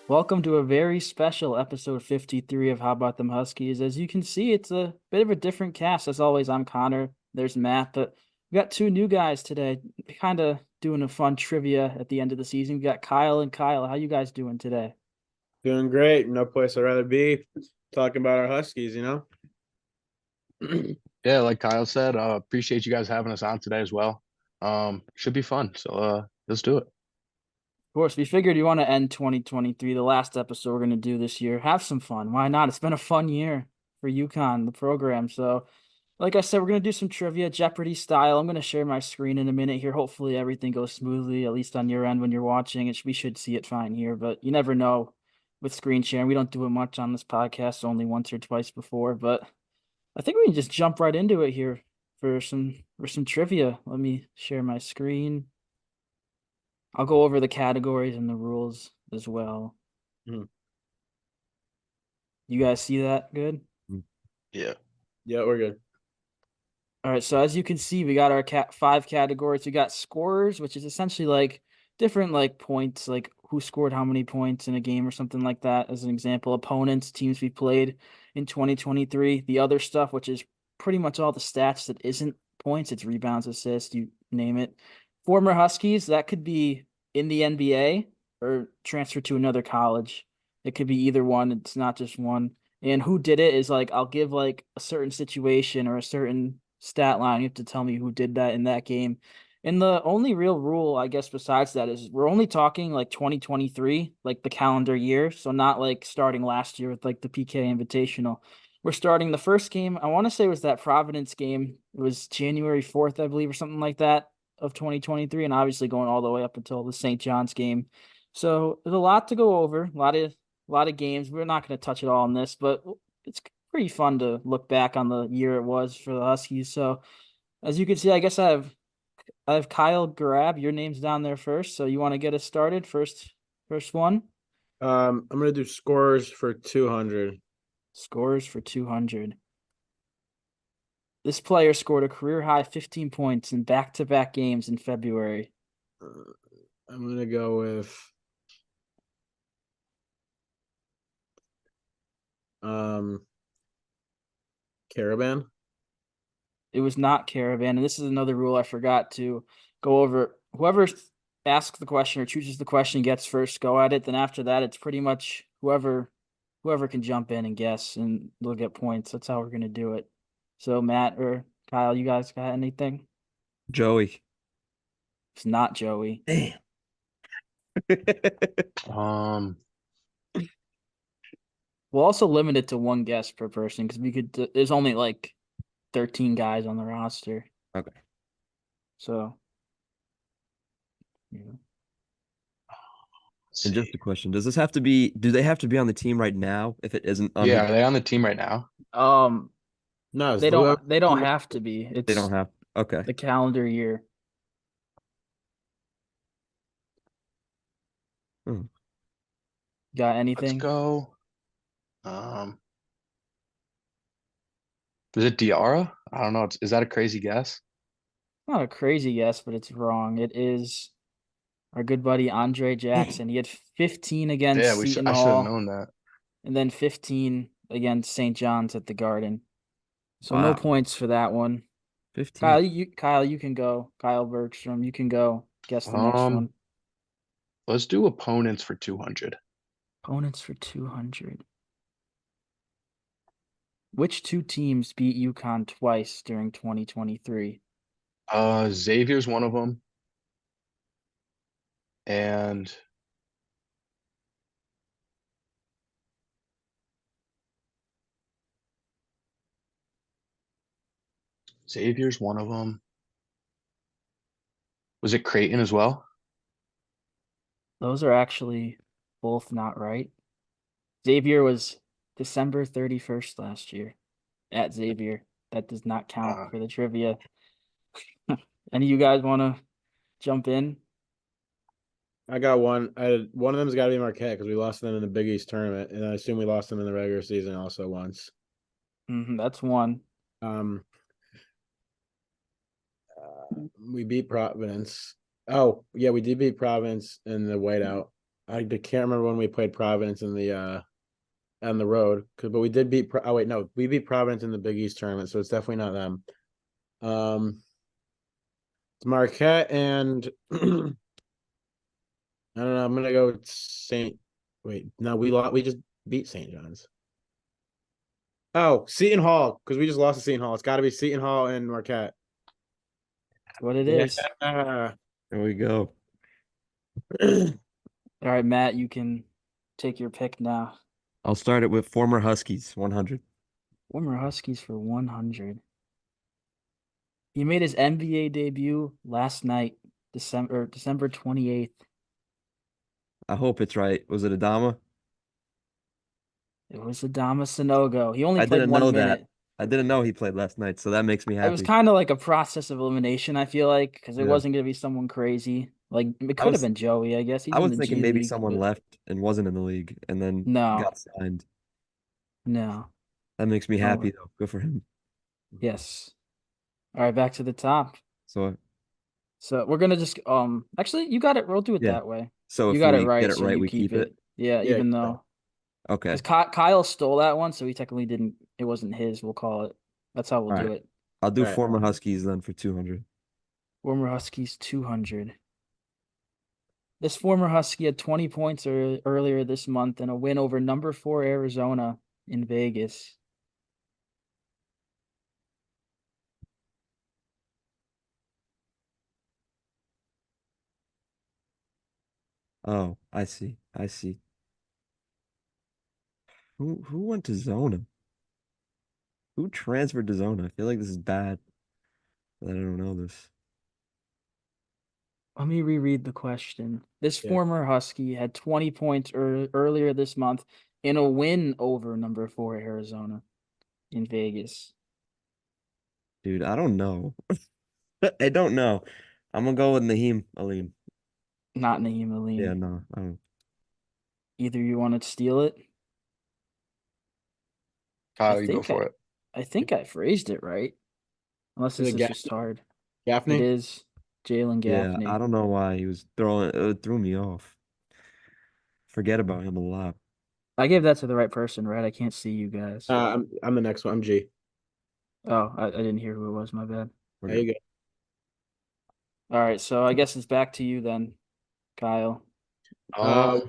Welcome to a very special episode 53 of How About Them Huskies. As you can see, it's a bit of a different cast. As always, I'm Connor. There's Matt, but we got two new guys today, kind of doing a fun trivia at the end of the season. We got Kyle and Kyle. How you guys doing today? Doing great. No place I'd rather be. Talking about our Huskies, you know? Yeah, like Kyle said, appreciate you guys having us on today as well. Should be fun. So let's do it. Of course, we figured you want to end 2023, the last episode we're going to do this year. Have some fun. Why not? It's been a fun year for UConn, the program. So, like I said, we're going to do some trivia, Jeopardy style. I'm going to share my screen in a minute here. Hopefully, everything goes smoothly, at least on your end when you're watching. We should see it fine here, but you never know with screen sharing. We don't do it much on this podcast, only once or twice before. But I think we can just jump right into it here for some trivia. Let me share my screen. I'll go over the categories and the rules as well. Mhm. You guys see that good? Yeah. Yeah, we're good. All right, so as you can see, we got our five categories. We got scorers, which is essentially like different like points, like who scored how many points in a game or something like that. As an example, opponents, teams we played in 2023. The other stuff, which is pretty much all the stats that isn't points, it's rebounds, assists, you name it. Former Huskies, that could be in the NBA or transfer to another college. It could be either one. It's not just one. And who did it is like I'll give like a certain situation or a certain stat line. You have to tell me who did that in that game. And the only real rule, I guess, besides that is we're only talking like 2023, like the calendar year. So not like starting last year with like the PK Invitational. We're starting the first game. I want to say it was that Providence game. It was January 4th, I believe, or something like that of 2023. And obviously going all the way up until the St. John's game. So there's a lot to go over, a lot of games. We're not going to touch it all on this, but it's pretty fun to look back on the year it was for the Huskies. So as you can see, I guess I have Kyle Grab. Your name's down there first. So you want to get us started? First one. I'm gonna do scores for 200. Scores for 200. This player scored a career high 15 points in back-to-back games in February. Uh, I'm gonna go with um Caravan. It was not Caravan, and this is another rule I forgot to go over. Whoever asks the question or chooses the question gets first go at it. Then after that, it's pretty much whoever can jump in and guess, and they'll get points. That's how we're gonna do it. So Matt or Kyle, you guys got anything? Joey. It's not Joey. Damn. Um, We'll also limit it to one guess per person because we could. There's only like 13 guys on the roster, Okay. so yeah. And just a question, do they have to be on the team right now if it isn't on yeah, the are they on the team right now? No, it's They whoever don't have to be. they It's don't have okay. the calendar year. Hmm. Got Let's anything? go. Um, is it Diarra? I don't know. Is that a crazy guess? Not a crazy guess, but it's wrong. It is our good buddy Andre Damn. Jackson. He had 15 Yeah, against Seton I should have Hall known that. and then 15 against St. John's at the Garden. So no Wow. points for that one. 15. Kyle, you can go. Kyle Bergstrom, you can go. Guess the next Um, one. let's do opponents for 200. Opponents for 200. Which two teams beat UConn twice during 2023? Xavier's one of them, and Xavier's one of them. Was it Creighton as well? Those are actually both not right. Xavier was December 31st last year at Xavier. That does not count Uh, for the trivia. Any of you guys want to jump in? I got one. One of them's got to be Marquette because we lost them in the Big East tournament, and I assume we lost them in the regular season also once. That's one. Um, we beat Providence. Oh yeah, we did beat Providence in the whiteout. I can't remember when we played Providence in the on the road. But we did beat. Oh wait, no, we beat Providence in the Big East tournament, so it's definitely not them. It's Marquette and I don't know. I'm gonna go with Saint. Wait, no, we lost. We just beat St. John's. Oh, Seton Hall, because we just lost to Seton Hall. It's got to be Seton Hall and Marquette. That's what it Yeah. is. There we go. All right, Matt, you can take your pick now. I'll start it with former Huskies, 100. Former Huskies for 100. He made his NBA debut last night, December 28th. I hope it's right. Was it Adama? It was Adama Sanogo. He only I played didn't know one that. minute. I didn't know he played last night, so that makes me It was happy. kind of like a process of elimination, I feel like, because it Yeah. wasn't going to be someone crazy. Like, it I could have was been Joey, I guess. He's I in was the thinking G maybe League, someone but left and wasn't in the league and then no, got signed. no. That makes me All happy right. though. Good for him. Yes. All right, back to the top. So So we're gonna just actually you got it. We'll do it yeah. that way. So You if got it we get right, it so right, you we keep keep it. it. Yeah, Yeah. even though Okay. because Kyle stole that one, so he technically didn't. It wasn't his. We'll call it. That's how we'll All do right. it. I'll do All right. former Huskies then for 200. Former Huskies 200. This former Husky had 20 points earlier this month in a win over number 4 Arizona in Vegas. Oh, I see. I see. Who went to Zona? Who transferred to Zona? I feel like this is bad that I don't know this. Let me reread the question. This Yeah. former Husky had 20 points earlier this month in a win over number 4 Arizona in Vegas. Dude, I don't know. I don't know. I'm gonna go with Naheem Alim. Not Naeem Yeah, Alim. no, I don't. Either you want to steal it? I Kyle, you go think for I, it. I think I phrased it right. Unless Is this it is just hard. It Gaffney? is Jalen Yeah, I Gaffney. don't know why he was throwing. It threw me off. Forget about him a lot. I gave that to the right person, right? I can't see you guys. I'm the next one. I'm G. Oh, I didn't hear who it was. My bad. We're There you good. go. All right, so I guess it's back to you then, Kyle. Uh,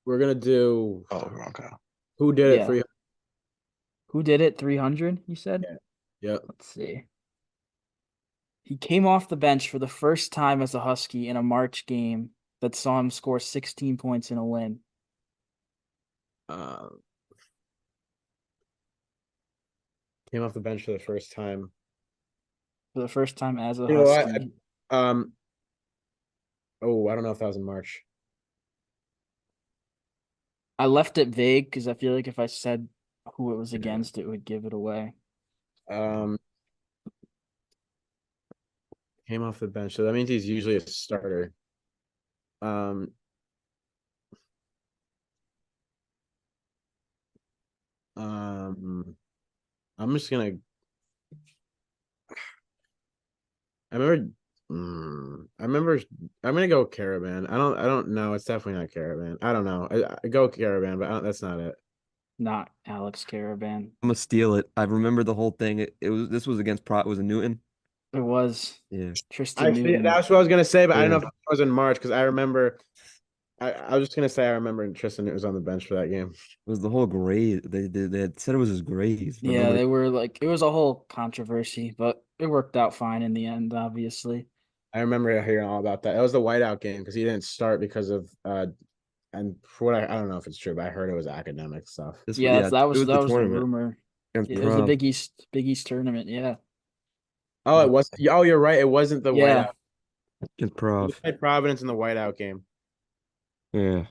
we're gonna do Oh, wrong Kyle. who did it Yeah. 300. Who did it? 300, you said? Yeah. Yep. Let's see. He came off the bench for the first time as a Husky in a March game that saw him score 16 points in a win. Uh, came off the bench for the first time. For the first time as a You know what? Husky. Oh, I don't know if that was in March. I left it vague because I feel like if I said who it was Yeah. against, it would give it away. Um, came off the bench, so that means he's usually a starter. Um, um, I'm just gonna. I remember. I remember. I'm gonna go Caravan. I don't know. It's definitely not Caravan. I don't know. I go Caravan, but that's not it. Not Alex Caravan. I'm gonna steal it. I remember the whole thing. It was this was against Pro. Was it Newton? It was Yeah. Tristan Newton. That's what I was gonna say, but I don't know Yeah. if it was in March because I remember. I was just gonna say I remember Tristan was on the bench for that game. It was the whole grade. They had said it was his grades, but Yeah, nobody. they were like, it was a whole controversy, but it worked out fine in the end, obviously. I remember hearing all about that. It was the whiteout game because he didn't start because of and for what I don't know if it's true, but I heard it was academic stuff. This was Yeah, yeah. that It was was that the was the tournament rumor. against It was the Prov. Big East tournament. Yeah, Oh, it was. Oh, you're right. It wasn't the yeah. whiteout. Against We Prov. played Providence in the whiteout game. Yeah.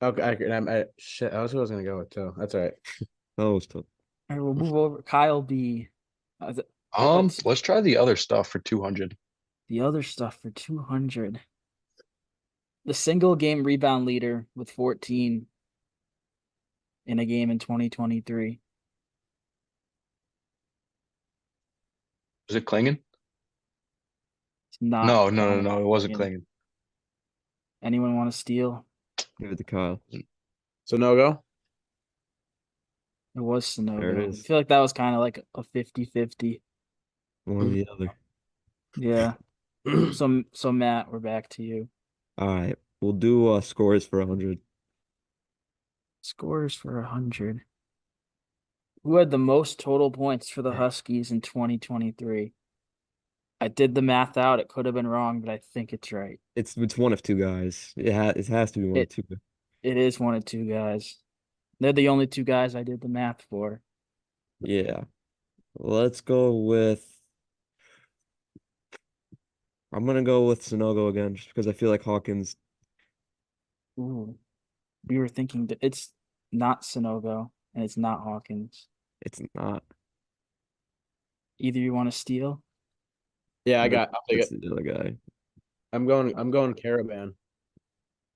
Okay, shit. That was who I was gonna go with too. That's all right. That was tough. All right, we'll move over. Kyle B. Let's Let's try the other stuff for 200. the other stuff for 200. The single game rebound leader with 14 in a game in 2023. Is it Klingen? It's not No, no, no, Donovan no. It wasn't Clingan. Klingen. Anyone want to steal? Give it to Kyle. So no go. It was There it Sonogo. I is. feel like that was kind of like a 50-50. One or the other. Yeah. So Matt, we're back to you. All right. We'll do scores for 100. Scores for 100. Who had the most total points for the Huskies in 2023? I did the math out. It could have been wrong, but I think it's right. It's one of two guys. It has to be one of It two. it is one of two guys. They're the only two guys I did the math for. Yeah. Let's go with I'm gonna go with Sonogo again, just because I feel like Hawkins. Ooh, we were thinking that it's not Sonogo and it's not Hawkins. It's not. Either you want to steal? Yeah, But I'll take it's it. the other guy. I'm going Caravan.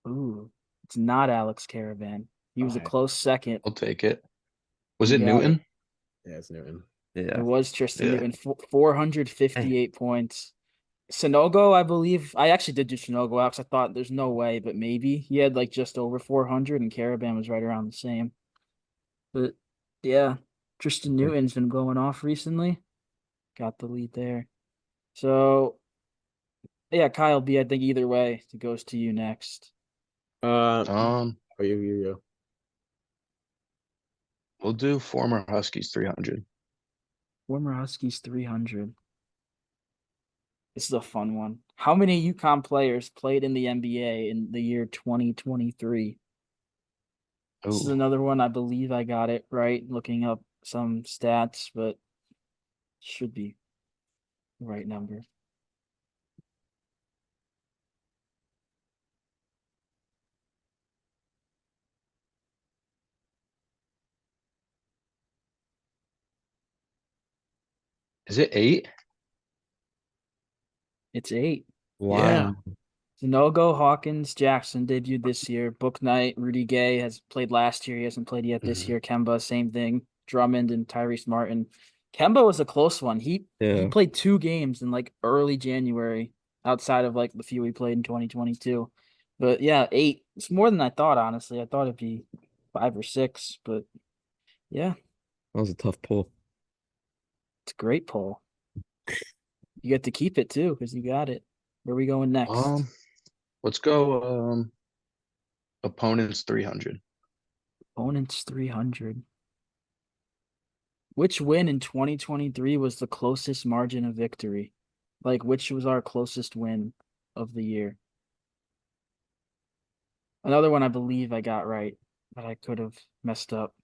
Ooh, it's not Alex Caravan. He was a Oh, close second. I'll take it. Was You it got it. Newton? yeah, it's Newton. It Yeah. was Tristan Yeah. Newton, Dang. 458 points. Sonogo, I believe. I actually did do Sonogo out because I thought there's no way, but maybe he had like just over 400, and Caravan was right around the same. But yeah, Tristan Newton's been going off recently. Got the lead there. So yeah, Kyle B. I think either way, it goes to you next. Um, You. we'll do former Huskies 300. Former Huskies 300. This is a fun one. How many UConn players played in the NBA in the year 2023? This is Oh, another one. I believe I got it right looking up some stats, but should be the right number. is it 8? It's 8. Yeah. Wow. Zanogo, Hawkins, Jackson debuted this year. Book Knight, Rudy Gay has played last year. He hasn't played yet this Mhm. year. Kemba, same thing. Drummond and Tyrese Martin. Kemba was a close one. He Yeah. played 2 games in like early January, outside of like the few he played in 2022. But yeah, 8. It's more than I thought, honestly. I thought it'd be 5 or 6, but yeah, That was a tough pull. it's a great poll. You get to keep it too because you got it. Where are we going next? Um, let's go opponents 300. Opponents 300. Which win in 2023 was the closest margin of victory? Like, which was our closest win of the year? Another one I believe I got right, but I could have messed up.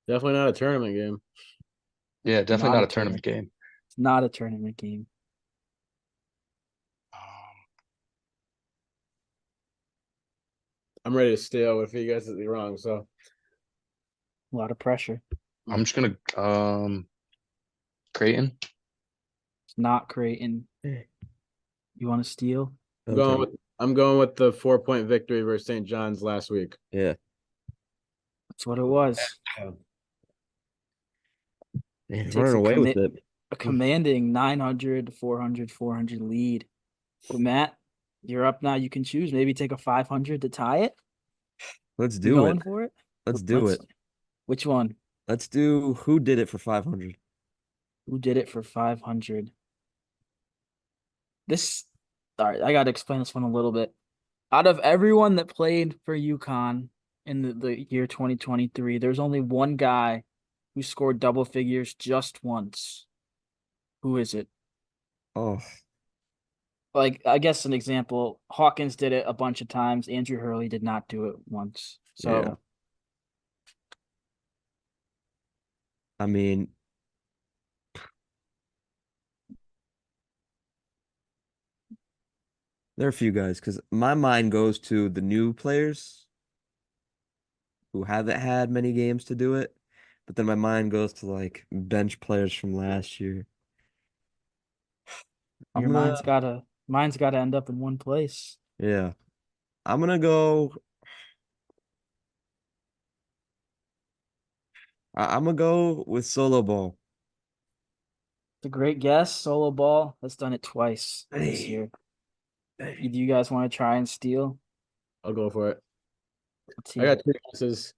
Definitely not a tournament game. Yeah, definitely Not not a a tournament tournament. game. It's not a tournament game. I'm ready to steal if you guys are wrong. So A lot of pressure. I'm just gonna Creighton. It's not Creighton. Yeah. You want to steal? Okay. I'm going with the 4-point victory versus St. John's last week. Yeah. That's what it was. Man, Takes running away with it. a commanding 900, 400, 400 lead. But Matt, you're up now. You can choose. Maybe take a 500 to tie it. Let's You do it. going for it? Let's do Let's. it. Which one? Let's do who did it for 500. Who did it for 500? This, all right, I got to explain this one a little bit. Out of everyone that played for UConn in the year 2023, there's only one guy who scored double figures just once. Who is it? Oh, Like, I guess an example, Hawkins did it a bunch of times. Andrew Hurley did not do it once. yeah. So, I mean, there are a few guys because my mind goes to the new players who haven't had many games to do it, but then my mind goes to like bench players from last year. I'm your gonna, mine's gotta end up in one place. yeah, I'm gonna go. I'm gonna go with solo ball. It's a great guess. Solo ball has done it twice this Hey, year. hey. Either you guys want to try and steal? I'll go for it. Let's I hear got it. two guesses.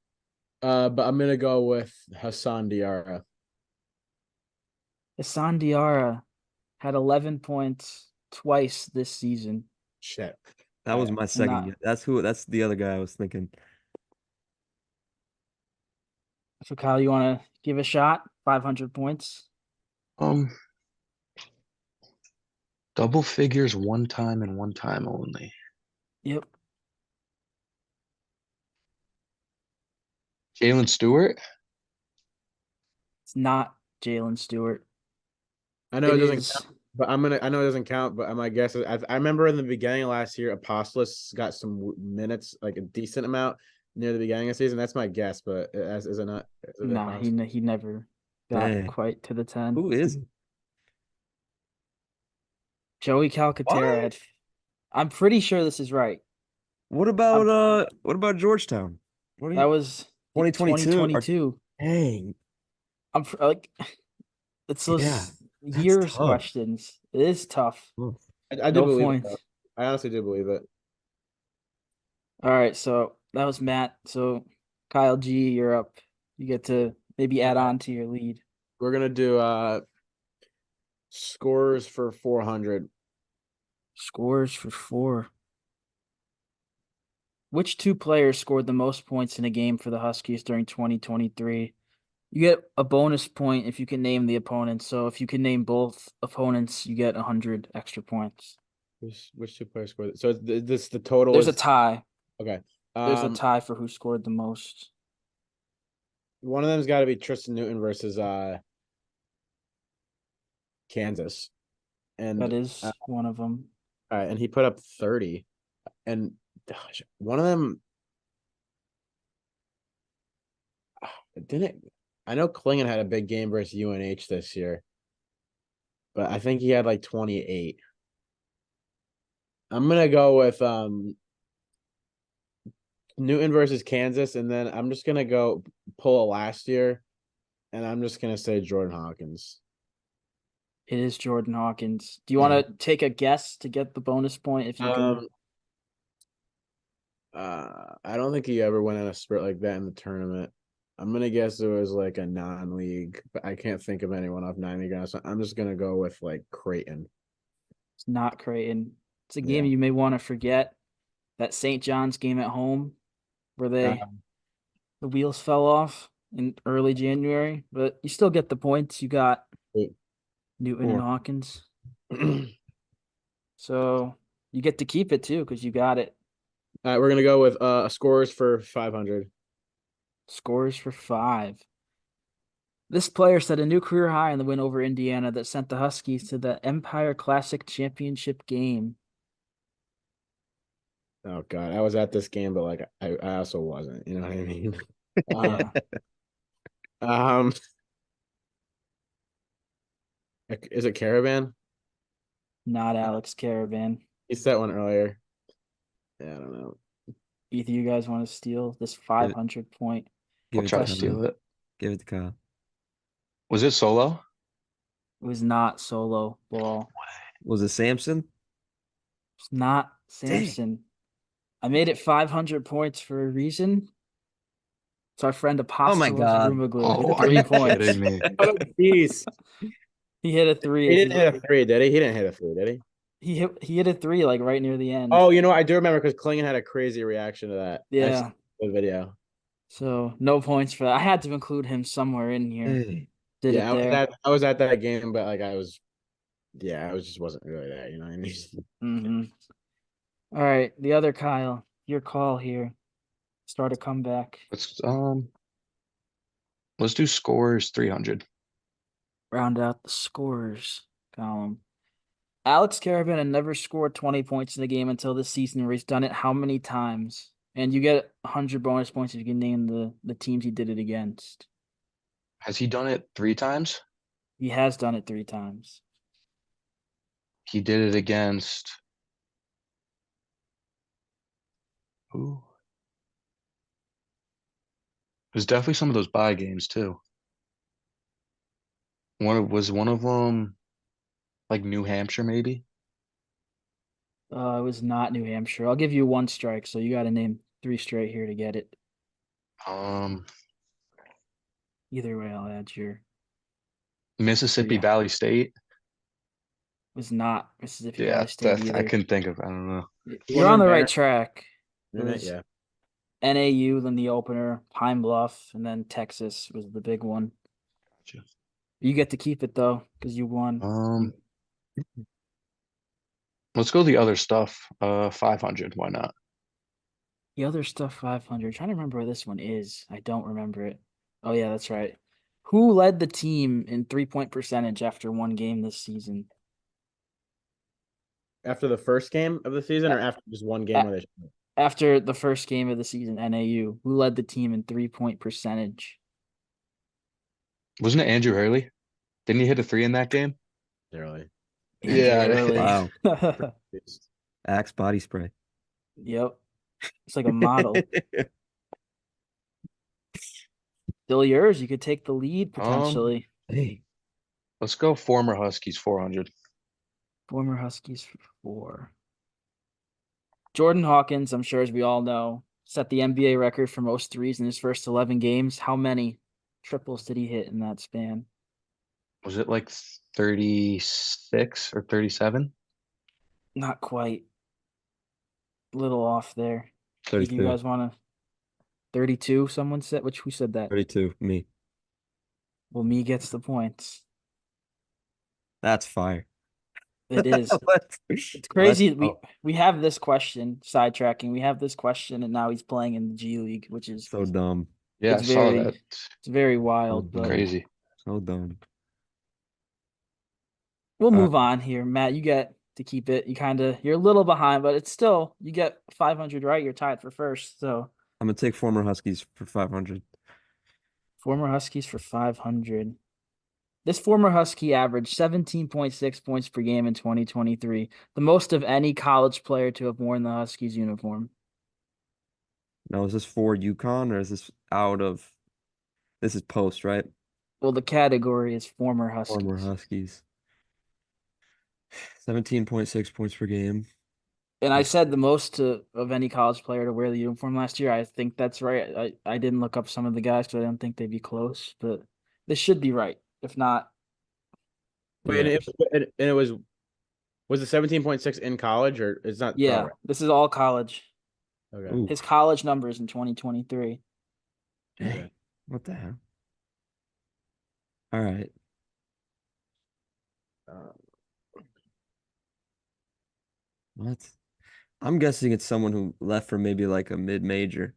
But I'm gonna go with Hassan Diarra. Hassan Diarra had 11 points twice this season. Shit. That was my second Not guess. That's the other guy I was thinking. so Kyle, you want to give a shot? 500 points. Um, double figures one time and one time only. Yep. Jalen Stewart. It's not Jalen Stewart. I know It it doesn't is count, but I know it doesn't count, but my guess is I remember in the beginning of last year, Apostolos got some minutes, like a decent amount near the beginning of the season. That's my guess, but is it not? Is it nah, counts? he never got Hey, quite to the 10. who is it? Joey Calcaterra What? had I'm pretty sure this is right. I'm, What about Georgetown? What are that you was 2022? 2022. Dang. Like it's Yeah, those that's years tough. questions. It is tough. Oof. I do No believe it, points. though. I honestly do believe it. All right, so that was Matt. So Kyle G, you're up. You get to maybe add on to your lead. We're gonna do scores for 400. Scores for 4. Which two players scored the most points in a game for the Huskies during 2023? You get a bonus point if you can name the opponents. So if you can name both opponents, you get 100 extra points. Which two players scored? So this the total There's a is tie. okay. There's a tie for who scored the most. One of them's got to be Tristan Newton versus Kansas, and That is one of them. and he put up 30, and gosh, one of them didn't. I know Klingon had a big game versus UNH this year, but I think he had like 28. I'm gonna go with Newton versus Kansas, and then I'm just gonna go pull a last year, and I'm just gonna say Jordan Hawkins. It is Jordan Hawkins. Do you Yeah. want to take a guess to get the bonus point if you can? Um, I don't think he ever went on a spurt like that in the tournament. I'm gonna guess it was like a non-league, but I can't think of anyone off 9 league. So I'm just gonna go with like Creighton. It's not Creighton. It's a game Yeah. you may want to forget. That St. John's game at home where Um, the wheels fell off in early January, but you still get the points. You got wait. Newton and Four. Hawkins. So you get to keep it too because you got it. All right, we're gonna go with scores for 500. Scores for 5. This player set a new career high in the win over Indiana that sent the Huskies to the Empire Classic Championship game. Oh God, I was at this game, but like I also wasn't. You know what I mean? Yeah, Um, is it Caravan? not Alex Caravan. He set one earlier. Yeah, I don't know. Either you guys want to steal this Give it, 500 point give I'll it try to to question? steal Kyle. it. Give it to Kyle. Was it solo? It was not solo ball. Was it Samson? It's not Dang. Samson. I made it 500 points for a reason. It's our friend Oh my Apostolos God. Rumaglu Oh, with are 3 you points. kidding me? Oh, jeez. He hit a 3 He if didn't you hit a three, did he? He didn't hit a three, did he? he hit a 3 like right near the end. Oh, you know, I do remember because Klingon had a crazy reaction to that. I saw Yeah. the video. So no points for that. I had to include him somewhere in here. Hey. Did it Yeah, there. I was at that game, but like I was just wasn't really there. You know what I mean? Mm-hmm. All right, the other Kyle, your call here. Start a comeback. Let's do scores 300. Round out the scores column. Alex Caravan had never scored 20 points in the game until this season, where he's done it how many times? And you get 100 bonus points if you can name the teams he did it against. Has he done it 3 times? He has done it 3 times. He did it against who? It was definitely some of those bye games too. one of them like New Hampshire maybe? It was not New Hampshire. I'll give you one strike, so you got to name 3 straight here to get it. Um, Either way, I'll add your Mississippi 3. Valley State. Was not Mississippi Yeah, Valley State I either. couldn't think of. I don't know. You're on the right track. It was Yeah. NAU, then the opener, Pine Bluff, and then Texas was the big one. Gotcha. You get to keep it though, because you won. Let's go the other stuff. 500. Why not? The other stuff 500. Trying to remember where this one is. I don't remember it. Oh yeah, that's right. Who led the team in 3-point percentage after one game this season? After the first game of the season, or after just one game where they After the first game of the season, NAU, who led the team in 3-point percentage? Wasn't it Andrew Hurley? Didn't he hit a 3 in that game? really? Andrew Yeah. Hurley. Wow. Axe body spray. Yep. It's like a model. Still yours. You could take the lead potentially. Hey, Let's go former Huskies 400. Former Huskies for 4. Jordan Hawkins, I'm sure as we all know, set the NBA record for most threes in his first 11 games. How many triples did he hit in that span? Was it like 36 or 37? Not quite. A little off there. Do you 32. guys want to 32? Someone said, who said that? 32. Me. Well, me gets the points. That's fire. It is. It's crazy. We have this question, sidetracking. We have this question, and now he's playing in the G League, which is So dumb. Yeah, It's I saw very- that. it's very wild. But Crazy. So dumb. we'll move on here, Matt. You get to keep it. You're a little behind, but it's still you get 500 right. You're tied for first. So I'm gonna take former Huskies for 500. former Huskies for 500. This former Husky averaged 17.6 points per game in 2023, the most of any college player to have worn the Huskies uniform. Now, is this for UConn or is this out of? This is post, right? Well, the category is former Huskies. Former Huskies. 17.6 points per game. And I said the most of any college player to wear the uniform last year. I think that's right. I didn't look up some of the guys because I didn't think they'd be close, but this should be right. If not, Wait, and it was the 17.6 in college, or it's not? yeah, right? this is all college. Okay. Ooh, His college numbers in 2023. dang. What the hell? All right. What? I'm guessing it's someone who left for maybe like a mid-major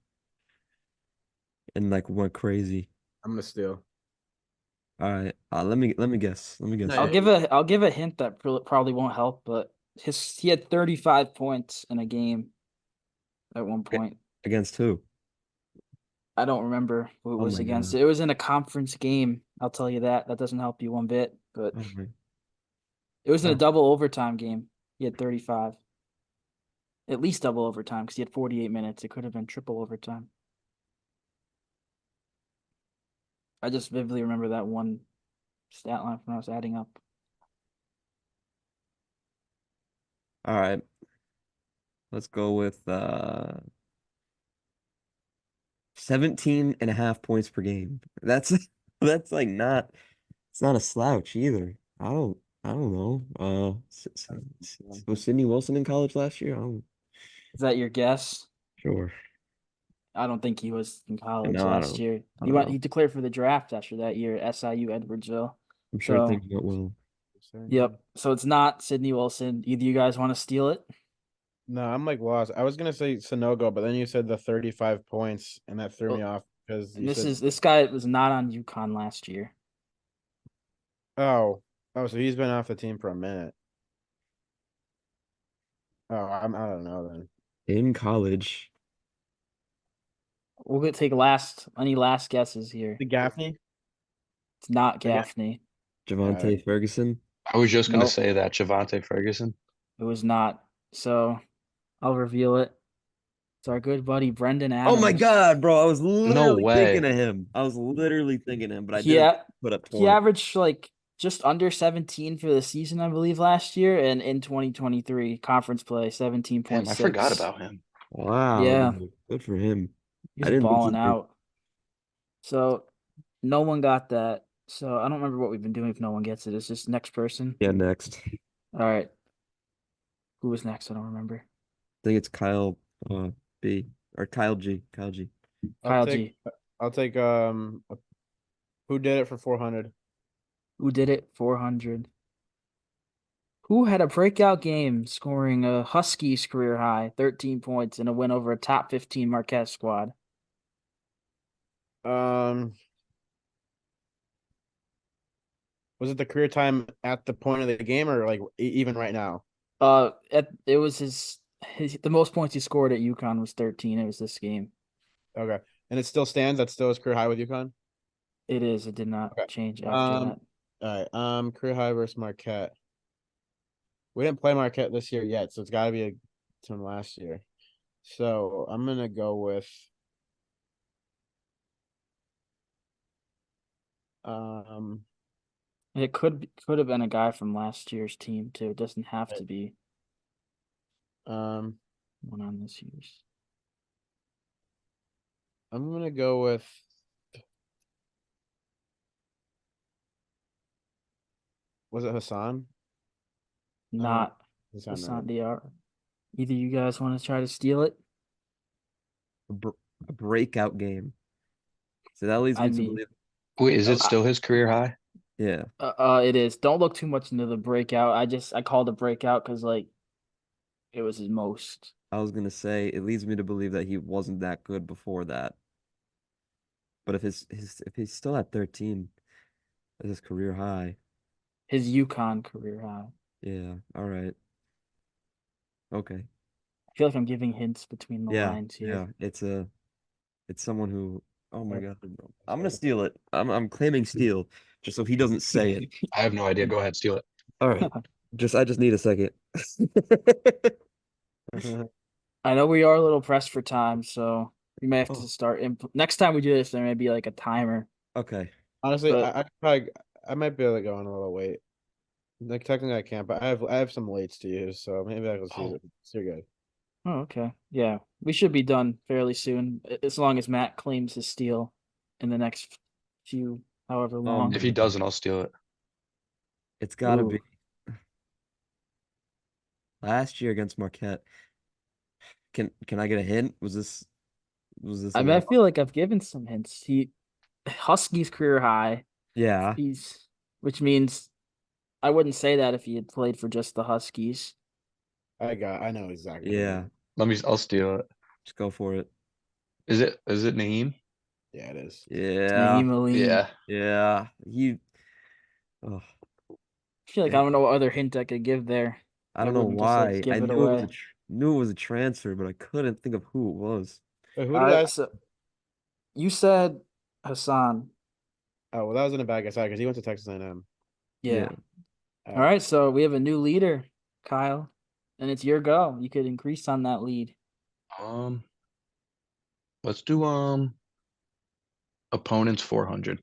and like went crazy. I'm gonna steal. All right. Let me guess. Let me guess. No, I'll give a hint that probably won't help, but he had 35 points in a game at one point. Against who? I don't remember who it Oh was my against. God. It was in a conference game. I'll tell you that. That doesn't help you one bit, but Oh my. it was in a Oh. double overtime game. He had 35. At least double overtime because he had 48 minutes. It could have been triple overtime. I just vividly remember that one stat line when I was adding up. All right. Let's go with 17 and a half points per game. That's that's like not it's not a slouch either. I don't know. Was Sidney Wilson in college last year? Is that your guess? Sure. I don't think he was in college No, I last don't. year. I don't know. He declared for the draft after that year at SIU Edwardsville. I'm sure So, things went well. yep. So it's not Sidney Wilson. Either you guys want to steal it? No, I'm like lost. I was gonna say Sonogo, but then you said the 35 points, and that threw me off because And you said this guy was not on UConn last year. oh so he's been off the team for a minute. Oh, I don't know then. In college. We'll take any last guesses here. The Gaffney. It's not Okay. Gaffney. Javante Ferguson. I was just gonna Nope. say that Javante Ferguson. It was not. So I'll reveal it. It's our good buddy Brendan Adams. Oh my God, bro. I was literally way. thinking of him. I was literally thinking of him, but I Yeah. didn't put up He point. averaged like just under 17 for the season, I believe, last year, and in 2023 conference play, Damn, 17.6. I forgot about him. Wow, Yeah. dude, good for him. I He's didn't think balling he did. out. So no one got that. So I don't remember what we've been doing if no one gets it. It's just next person. Yeah, next. All right. Who was next? I don't remember. I think it's Kyle B or Kyle G. Kyle G. Kyle G. I'll take who did it for 400? Who did it? 400. Who had a breakout game scoring a Huskies career high, 13 points in a win over a top 15 Marquette squad? Was it the career time at the point of the game or like even right now? It was his the most points he scored at UConn was 13. It was this game. Okay. And it still stands. That's still his career high with UConn. It is. It did not Okay. change after that. All right. Career high versus Marquette. We didn't play Marquette this year yet, so it's got to be a from last year. So I'm gonna go with um It could have been a guy from last year's team too. It doesn't have to be um one on this year's. I'm gonna go with was it Hassan? Not Hassan, Hassan right? Diarra. Either you guys want to try to steal it? A breakout game. So that leads I me to mean, believe. Wait, is it I- still his career high? Yeah, it is. Don't look too much into the breakout. I called it breakout because like it was his most. I was gonna say it leads me to believe that he wasn't that good before that. But if he's still at 13 as his career high, His UConn career high. yeah, all right, okay, I feel like I'm giving hints between the yeah, lines yeah. here. It's someone who. Oh my God, bro. I'm gonna steal it. I'm claiming steal just so he doesn't say it. I have no idea. Go ahead, steal it. All right, I just need a second. I know we are a little pressed for time, so we may have to Oh, start. Next time we do this, there may be like a timer. okay. Honestly, But I might be able to go on a little wait. Like technically I can't, but I have some lates to use, so maybe I can see Oh, it. So you're good. oh, okay, yeah, we should be done fairly soon, as long as Matt claims his steal in the next few, however long. if he doesn't, I'll steal it. It's gotta Ooh, be last year against Marquette. Can I get a hint? Was this I a mean, I lot? feel like I've given some hints. Huskies career high. Yeah, Which means I wouldn't say that if he had played for just the Huskies. I know exactly who it yeah. is. I'll steal it. Just go for it. Is it Naeem? Yeah, it is. It's Yeah, Naeem Aline. Yeah. yeah. Oh, I feel like I dang. don't know what other hint I could give there. I I don't know wouldn't just like why. I give it knew it was away. knew it was a transfer, but I couldn't think of who it was. Wait, who All did right, I? so you said Hassan. Oh, well, that wasn't a bad guess because he went to Texas A&M. Yeah. Yeah. All right, so we have a new leader, Kyle, and it's your go. You could increase on that lead. Um, let's do opponents 400.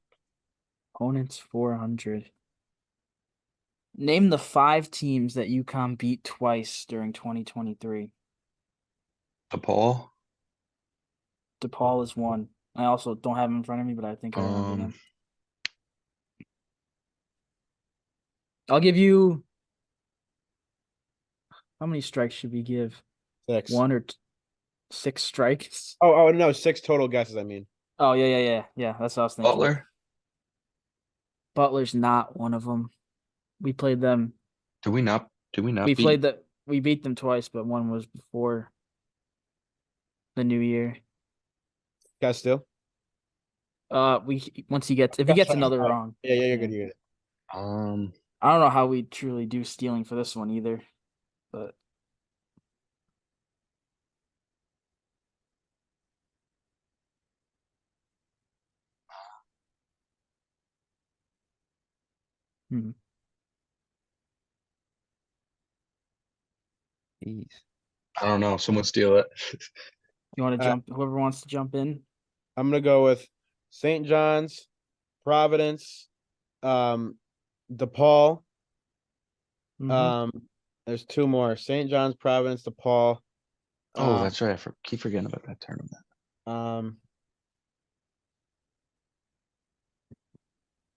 Opponents 400. Name the 5 teams that UConn beat twice during 2023. DePaul. DePaul is one. I also don't have him in front of me, but I think I remember Um, them. I'll give you how many strikes should we give? 6. One or 6 strikes? Oh no, 6 total guesses. I mean, Oh yeah. That's what I was thinking. Butler. Butler's not one of them. We played them. Do we not? We beat? played that. We beat them twice, but one was before the new year. guys, still. We once he gets if he gets another wrong, Yeah, you're yeah. good. You're good. I don't know how we truly do stealing for this one either, but hmm. Jeez. I don't know. Someone steal it. You want to Uh, jump? Whoever wants to jump in. I'm gonna go with St. John's, Providence, DePaul. Mhm. There's two more: St. John's, Providence, DePaul. Oh, Uh, that's right. Keep forgetting about that tournament. um,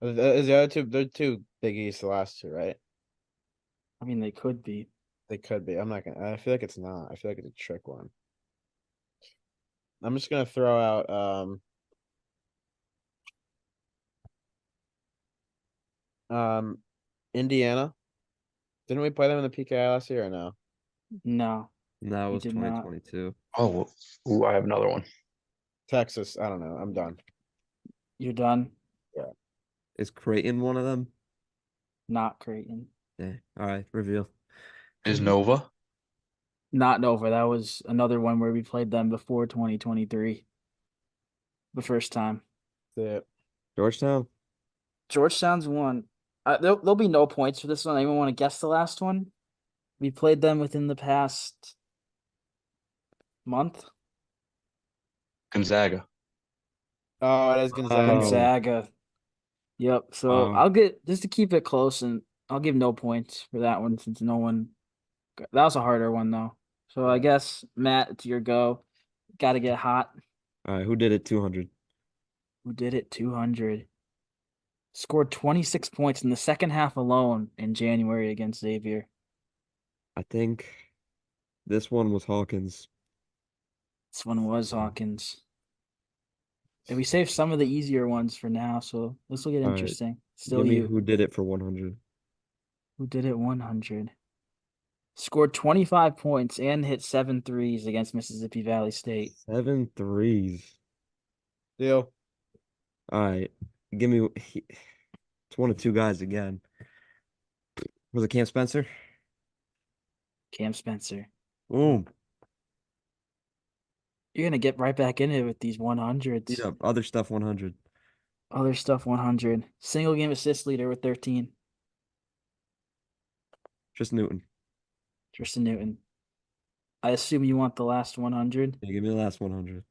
is the other two? They're two Big East, the last two, right? I mean, they could be. They could be. I'm not gonna. I feel like it's not. I feel like it's a trick one. I'm just gonna throw out Indiana. Didn't we play them in the PKI last year or no? No, And that you was did not. 2022. Oh, ooh, I have another one. Texas. I don't know. I'm done. You're done. Is Creighton one of them? Not Creighton. Yeah. All right, reveal. Is Nova? Not Nova. That was another one where we played them before 2023. The first time. The Georgetown? Georgetown's one. There'll be no points for this one. Anyone want to guess the last one? We played them within the past month. Gonzaga. Oh, it is Gonzaga. Gonzaga. Yep. So Wow. I'll get just to keep it close, and I'll give no points for that one since no one. That was a harder one though. So I Yeah. guess Matt, it's your go. Got to get hot. All right, who did it 200? Who did it? 200. Scored 26 points in the second half alone in January against Xavier. I think this one was Hawkins. This one was Hawkins. And we saved some of the easier ones for now, so this will get All right, interesting. Still give me you. who did it for 100. Who did it 100? Scored 25 points and hit 7 threes against Mississippi Valley State. 7 threes. Deal. All right, it's one of two guys again. Was it Cam Spencer? Cam Spencer. Boom. You're going to get right back in it with these 100s. Yeah, other stuff 100. Other stuff 100. Single game assist leader with 13. Just Newton. Tristan Newton. I assume you want the last 100. Yeah, give me the last 100.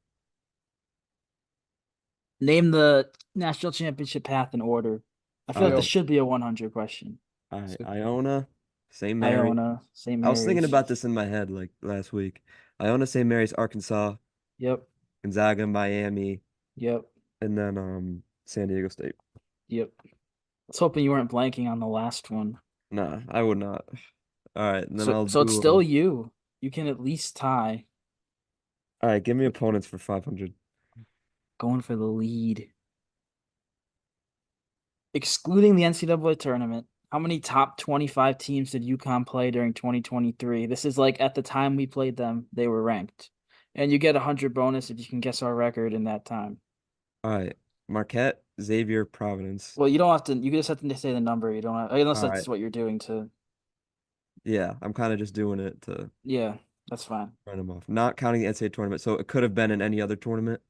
Name the national championship path in order. I feel like this Deal. should be a 100 question. All right, Iona, St. Mary. Iona, St. I was thinking Mary's. about this in my head like last week. Iona, St. Mary's, Arkansas, Yep, Gonzaga, Miami, yep, and then San Diego State. yep. I was hoping you weren't blanking on the last one. Nah, I would not. All right, and then I'll So it's do. still you. You can at least tie. All right, give me opponents for 500. Going for the lead. Excluding the NCAA tournament, how many top 25 teams did UConn play during 2023? This is like at the time we played them, they were ranked. And you get 100 bonus if you can guess our record in that time. All right, Marquette, Xavier, Providence. Well, you don't have to, you just have to say the number. You don't have, unless All that's right, what you're doing to, yeah, I'm kind of just doing it to yeah, that's fine. run them off, not counting the NCAA tournament. So it could have been in any other tournament.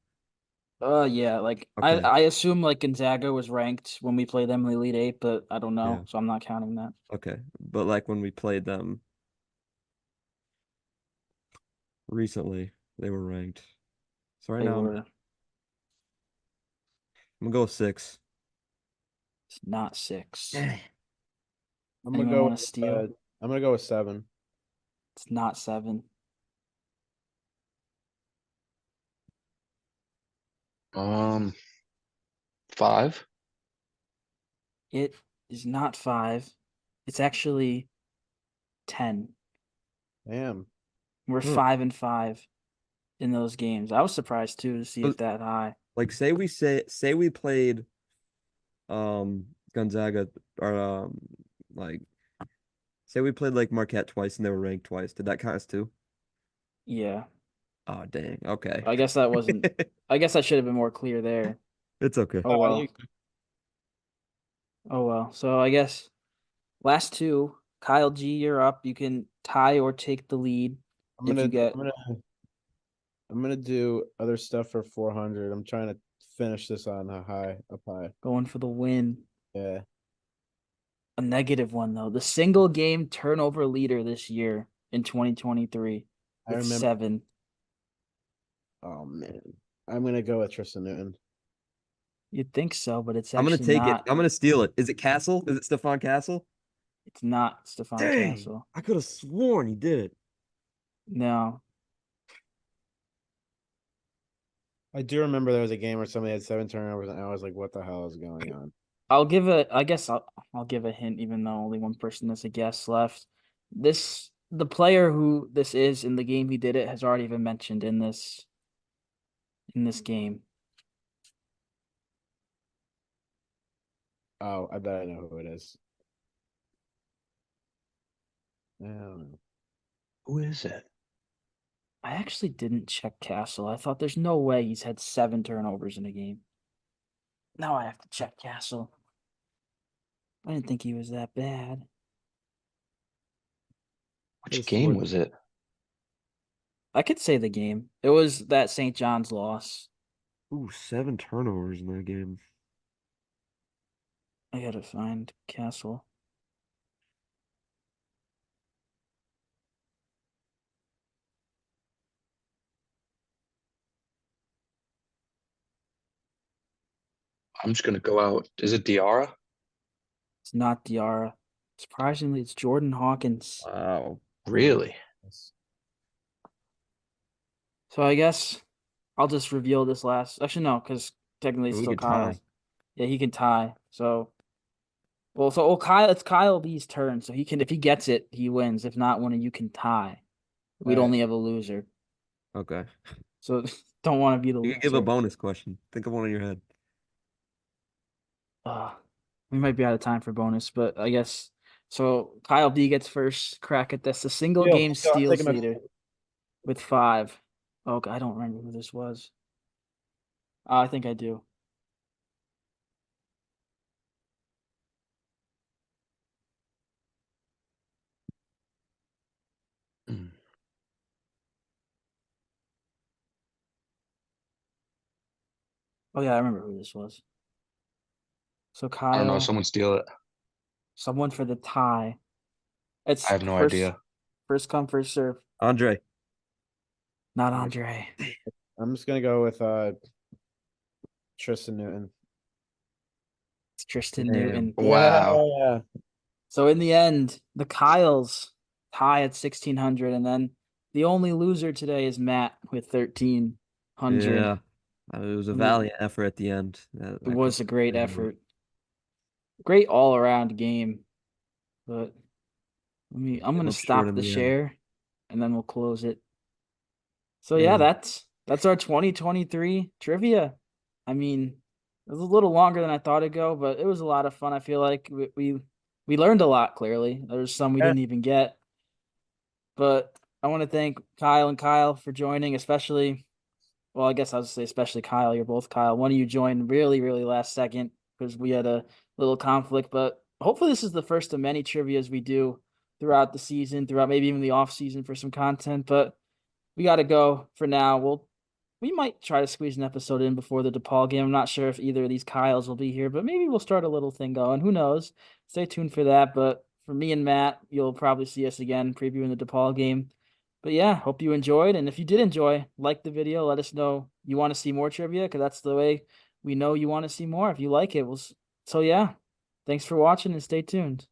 Yeah, like Okay, I assume like Gonzaga was ranked when we played them in the Elite Eight, but I don't yeah, know, so I'm not counting that. okay, but like when we played them recently, they were ranked. So right They now were I'm gonna go with 6. not 6. Eh. I'm gonna Anyone go want with to steal? I'm gonna go with 7. It's not 7. Um, 5. It is not 5. It's actually 10. Damn. We're Huh. 5-5 in those games. I was surprised too to see So, it that high. like say we played Gonzaga or like say we played like Marquette twice and they were ranked twice. Did that count as 2? Yeah. Oh dang. Okay. I guess that wasn't I guess I should have been more clear there. It's okay. Oh well. Oh well. So I guess last two, Kyle G, you're up. You can tie or take the lead I'm if gonna you get I'm gonna do other stuff for 400. I'm trying to finish this on a high, up high. going for the win. Yeah. A negative one though. The single game turnover leader this year in 2023 I with remember. 7. Oh man. I'm gonna go with Tristan Newton. You'd think so, but it's I'm gonna actually take it. not. I'm gonna steal it. Is it Castle? Is it Stefan Castle? It's not Stefan Dang, Castle. I could have sworn he did it. No. I do remember there was a game where somebody had 7 turnovers, and I was like, "What the hell is going on?" I guess I'll give a hint, even though only one person has a guess left. The player who this is in the game he did it has already been mentioned in this game. Oh, I bet I know who it is. I don't know. Who is it? I actually didn't check Castle. I thought there's no way he's had 7 turnovers in a game. Now I have to check Castle. I didn't think he was that bad. Which This game would- was it? I could say the game. It was that St. John's loss. Ooh, 7 turnovers in that game. I gotta find Castle. I'm just gonna go out. Is it Diarra? It's not Diarra. Surprisingly, it's Jordan Hawkins. Wow. Really? So I guess I'll just reveal this last. Actually, no, because technically it's We still could tie. Kyle's. Yeah, he can tie. So Kyle, it's Kyle B's turn. So he can, if he gets it, he wins. If not, one of you can tie. We'd Alright. only have a loser. Okay. So don't want to be the You can give a loser. bonus question. Think of one in your head. We might be out of time for bonus, but I guess so. Kyle B gets first crack at this. The single Steal, game steal, I'm steals taking my- leader with 5. Oh, I don't remember who this was. I think I do. Mm. Oh yeah, I remember who this was. So I don't know. Kyle, Someone steal it. someone for the tie. It's I have no first, idea. first come, first serve. Andre. Not Andre. I'm just gonna go with Tristan Newton. It's Tristan Damn. Newton. Wow. Yeah. So in the end, the Kyles tie at 1,600, and then the only loser today is Matt with 1,300. Yeah. It was a I mean, valiant effort at the end. it was a great effort. Great all around game. But I'm gonna up short stop in the the end. share and then we'll close it. So Yeah. yeah, that's our 2023 trivia. I mean, it was a little longer than I thought it'd go, but it was a lot of fun. I feel like we learned a lot, clearly. There's some we Yeah. didn't even get. But I want to thank Kyle and Kyle for joining, especially, well, I guess I'll say especially Kyle. You're both Kyle. One of you joined really, really last second because we had a little conflict. But hopefully, this is the first of many trivias we do throughout the season, throughout maybe even the off season for some content. But we got to go for now. We might try to squeeze an episode in before the DePaul game. I'm not sure if either of these Kyles will be here, but maybe we'll start a little thing going. Who knows? Stay tuned for that. But for me and Matt, you'll probably see us again previewing the DePaul game. But yeah, hope you enjoyed. And if you did enjoy, like the video, let us know you want to see more trivia, because that's the way we know you want to see more. If you like it, so yeah, thanks for watching and stay tuned.